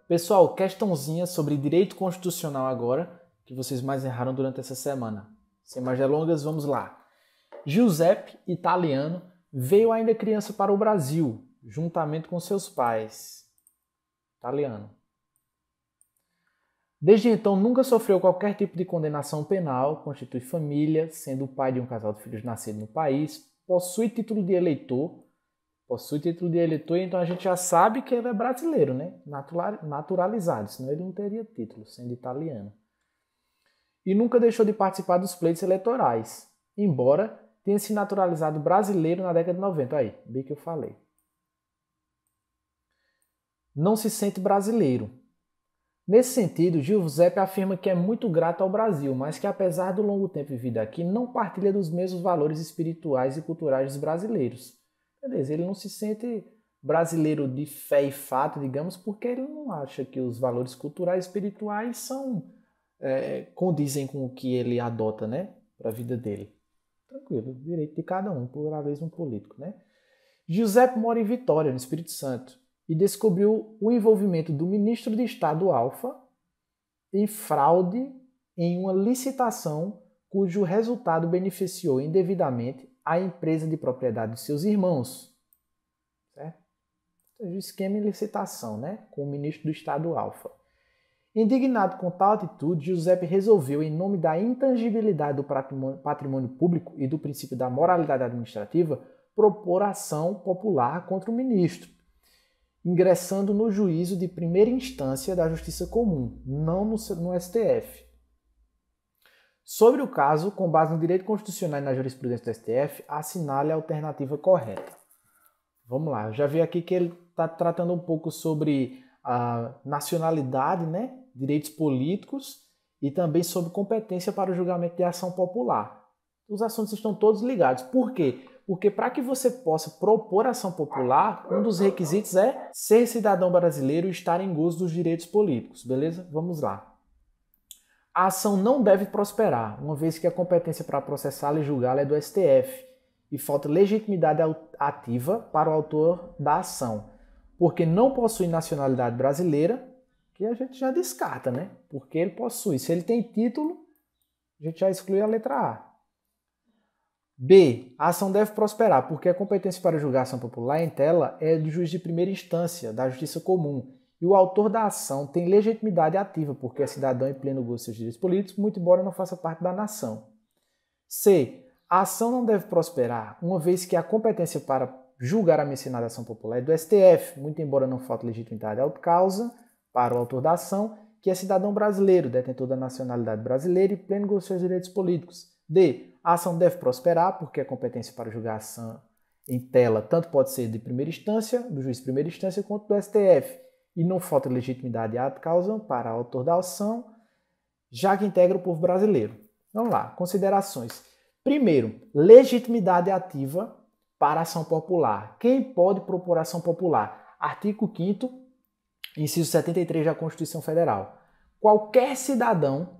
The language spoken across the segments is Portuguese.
Pessoal, questãozinha sobre direito constitucional agora, que vocês mais erraram durante essa semana. Sem mais delongas, vamos lá. Giuseppe Italiano veio ainda criança para o Brasil, juntamente com seus pais. Italiano. Desde então, nunca sofreu qualquer tipo de condenação penal, constitui família, sendo o pai de um casal de filhos nascido no país, possui título de eleitor, então a gente já sabe que ele é brasileiro, né? Naturalizado, senão ele não teria título, sendo italiano. E nunca deixou de participar dos pleitos eleitorais, embora tenha se naturalizado brasileiro na década de 90. Aí, bem que eu falei. Não se sente brasileiro. Nesse sentido, Giuseppe afirma que é muito grato ao Brasil, mas que apesar do longo tempo vivido aqui, não partilha dos mesmos valores espirituais e culturais dos brasileiros. Beleza, ele não se sente brasileiro de fé e fato, digamos, porque ele não acha que os valores culturais e espirituais condizem com o que ele adota, né, para a vida dele. Tranquilo, direito de cada um, pluralismo político, né? Giuseppe mora em Vitória, no Espírito Santo, e descobriu o envolvimento do ministro de Estado Alfa em fraude em uma licitação cujo resultado beneficiou indevidamente a empresa de propriedade de seus irmãos. Certo? Ou seja, o esquema em licitação, né? Com o ministro do Estado Alfa. Indignado com tal atitude, Giuseppe resolveu, em nome da intangibilidade do patrimônio público e do princípio da moralidade administrativa, propor ação popular contra o ministro, ingressando no juízo de primeira instância da Justiça Comum, não no STF. Sobre o caso, com base no direito constitucional e na jurisprudência do STF, assinale a alternativa correta. Vamos lá, eu já vi aqui que ele está tratando um pouco sobre a nacionalidade, né? Direitos políticos e também sobre competência para o julgamento de ação popular. Os assuntos estão todos ligados. Por quê? Porque para que você possa propor ação popular, um dos requisitos é ser cidadão brasileiro e estar em gozo dos direitos políticos, beleza? Vamos lá. A ação não deve prosperar, uma vez que a competência para processá-la e julgá-la é do STF, e falta legitimidade ativa para o autor da ação, porque não possui nacionalidade brasileira, que a gente já descarta, né? Porque ele possui. Se ele tem título, a gente já exclui a letra A. B. A ação deve prosperar, porque a competência para julgar a ação popular em tela é do juiz de primeira instância, da Justiça Comum, e o autor da ação tem legitimidade ativa, porque é cidadão em pleno gozo de seus direitos políticos, muito embora não faça parte da nação. C. A ação não deve prosperar, uma vez que a competência para julgar a mencionada ação popular é do STF, muito embora não falte legitimidade à causa para o autor da ação, que é cidadão brasileiro, detentor da nacionalidade brasileira e pleno gozo de seus direitos políticos. D. A ação deve prosperar, porque a competência para julgar a ação em tela tanto pode ser de primeira instância, do juiz de primeira instância, quanto do STF, e não falta legitimidade à causa para o autor da ação, já que integra o povo brasileiro. Vamos lá, considerações. Primeiro, legitimidade ativa para a ação popular. Quem pode propor ação popular? Artigo 5º, inciso 73 da Constituição Federal. Qualquer cidadão,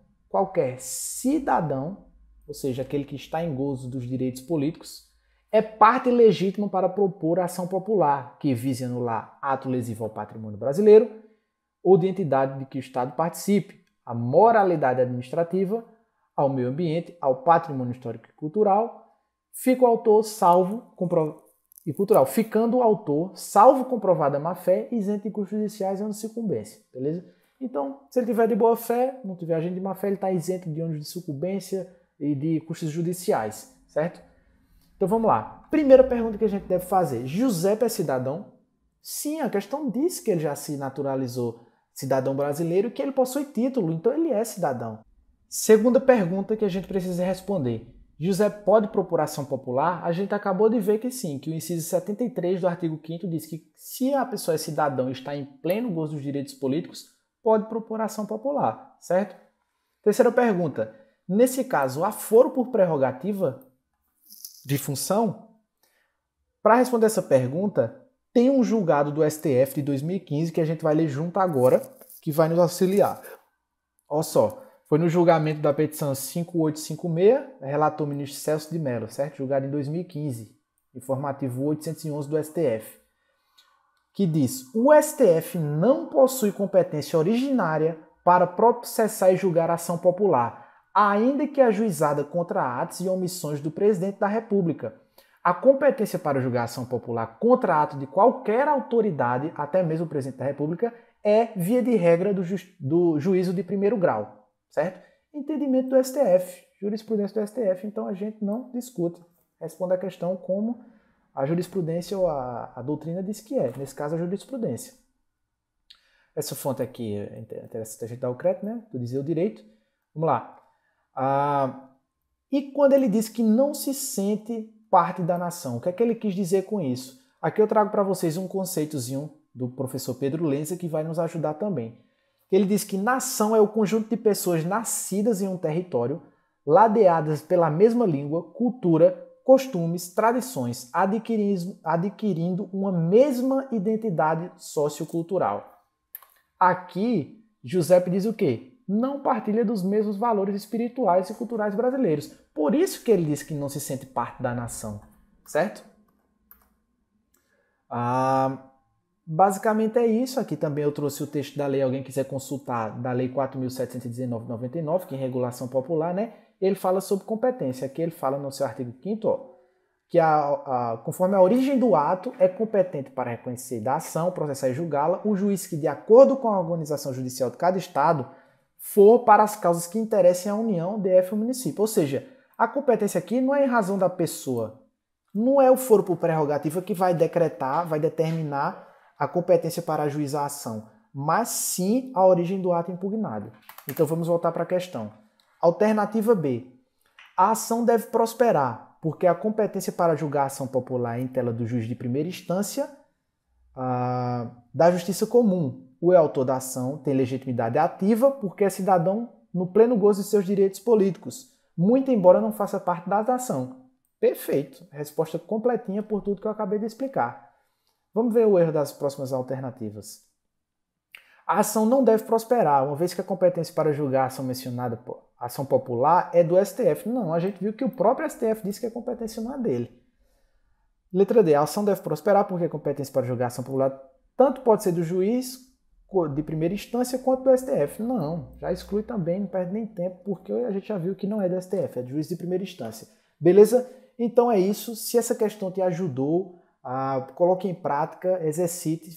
ou seja, aquele que está em gozo dos direitos políticos, é parte legítima para propor ação popular, que vise anular ato lesivo ao patrimônio brasileiro ou de entidade de que o Estado participe, à moralidade administrativa, ao meio ambiente, ao patrimônio histórico e cultural, ficando o autor, salvo comprovada má-fé, isento de custos judiciais e ônus de sucumbência, beleza? Então, se ele tiver de boa-fé, não tiver agente de má-fé, ele está isento de ônus de sucumbência e de custos judiciais, certo? Então vamos lá. Primeira pergunta que a gente deve fazer. Giuseppe é cidadão? Sim, a questão diz que ele já se naturalizou cidadão brasileiro e que ele possui título, então ele é cidadão. Segunda pergunta que a gente precisa responder. Giuseppe pode propor ação popular? A gente acabou de ver que sim, que o inciso 73 do artigo 5º diz que se a pessoa é cidadão e está em pleno gozo dos direitos políticos, pode propor ação popular, certo? Terceira pergunta. Nesse caso, há foro por prerrogativa de função? Para responder essa pergunta, tem um julgado do STF de 2015 que a gente vai ler junto agora, que vai nos auxiliar. Olha só, foi no julgamento da petição 5856, relator o ministro Celso de Mello, certo? Julgado em 2015, informativo 811 do STF. que diz: o STF não possui competência originária para processar e julgar a ação popular, ainda que ajuizada contra atos e omissões do presidente da República. A competência para julgar a ação popular contra ato de qualquer autoridade, até mesmo o presidente da República, é, via de regra, do juízo de primeiro grau, certo? Entendimento do STF, jurisprudência do STF, então a gente não discute. Responde a questão como a jurisprudência ou a doutrina diz que é, nesse caso a jurisprudência. Essa fonte aqui é interessante a gente dar o crédito, né? Do dizer o direito. Vamos lá. E quando ele diz que não se sente parte da nação, o que é que ele quis dizer com isso? Aqui eu trago para vocês um conceitozinho do professor Pedro Lenza que vai nos ajudar também. Ele diz que nação é o conjunto de pessoas nascidas em um território, ladeadas pela mesma língua, cultura, costumes, tradições, adquirindo uma mesma identidade sociocultural. Aqui, Giuseppe diz o quê? Não partilha dos mesmos valores espirituais e culturais brasileiros. Por isso que ele diz que não se sente parte da nação, certo? Basicamente é isso. Aqui também eu trouxe o texto da lei, alguém quiser consultar, da Lei 4.719/99, que é em regulação popular, né? Ele fala sobre competência. Aqui ele fala no seu artigo 5º, que conforme a origem do ato, é competente para reconhecer da ação, processar e julgá-la, o juiz que, de acordo com a organização judicial de cada estado, for para as causas que interessem à União, DF ou município. Ou seja, a competência aqui não é em razão da pessoa, não é o foro por prerrogativa que vai decretar, vai determinar a competência para ajuizar a ação, mas sim a origem do ato impugnado. Então vamos voltar para a questão. Alternativa B. A ação deve prosperar, porque a competência para julgar a ação popular é em tela do juiz de primeira instância da justiça comum. O autor da ação tem legitimidade ativa porque é cidadão no pleno gozo de seus direitos políticos, muito embora não faça parte da ação. Perfeito. Resposta completinha por tudo que eu acabei de explicar. Vamos ver o erro das próximas alternativas. A ação não deve prosperar, uma vez que a competência para julgar a ação mencionada, a ação popular, é do STF. Não, a gente viu que o próprio STF disse que a competência não é dele. Letra D. A ação deve prosperar porque a competência para julgar a ação popular tanto pode ser do juiz de primeira instância quanto do STF. Não, já exclui também, não perde nem tempo, porque a gente já viu que não é do STF, é do juiz de primeira instância. Beleza? Então é isso. Se essa questão te ajudou, coloque em prática, exercite,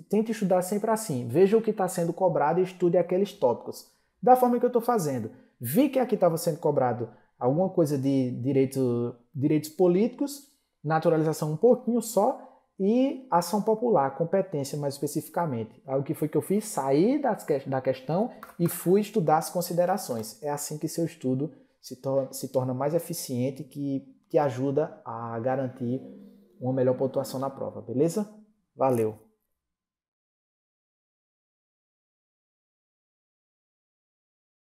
tente estudar sempre assim. Veja o que está sendo cobrado e estude aqueles tópicos. Da forma que eu estou fazendo. Vi que aqui estava sendo cobrado alguma coisa de direitos políticos, naturalização um pouquinho só, e ação popular, competência mais especificamente. Aí o que foi que eu fiz? Saí da questão e fui estudar as considerações. É assim que seu estudo se torna mais eficiente, que ajuda a garantir uma melhor pontuação na prova, beleza? Valeu!